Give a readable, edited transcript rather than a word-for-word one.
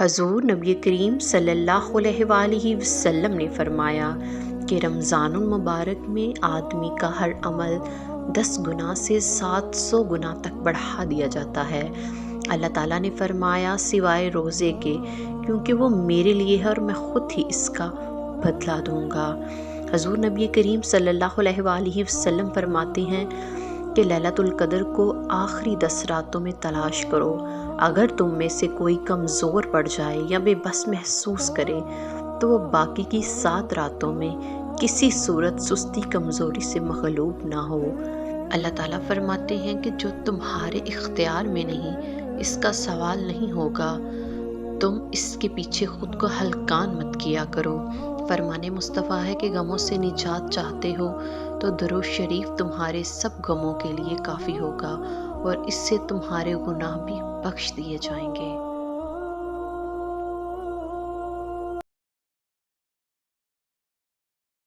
حضور نبی کریم صلی اللہ علیہ وآلہ وسلم نے فرمایا کہ رمضان المبارک میں آدمی کا ہر عمل 10 گنا سے 700 گنا تک بڑھا دیا جاتا ہے۔ اللہ تعالیٰ نے فرمایا سوائے روزے کے، کیونکہ وہ میرے لیے ہے اور میں خود ہی اس کا بدلہ دوں گا۔ حضور نبی کریم صلی اللہ علیہ وآلہ وسلم فرماتے ہیں کہ لیلۃ القدر کو آخری 10 راتوں میں تلاش کرو۔ اگر تم میں سے کوئی کمزور پڑ جائے یا بے بس محسوس کرے تو وہ باقی کی 7 راتوں میں کسی صورت سستی کمزوری سے مغلوب نہ ہو۔ اللہ تعالیٰ فرماتے ہیں کہ جو تمہارے اختیار میں نہیں، اس کا سوال نہیں ہوگا، تم اس کے پیچھے خود کو ہلکان مت کیا کرو۔ فرمان مصطفیٰ ہے کہ غموں سے نجات چاہتے ہو تو درود شریف تمہارے سب غموں کے لیے کافی ہوگا اور اس سے تمہارے گناہ بھی بخش دیے جائیں گے۔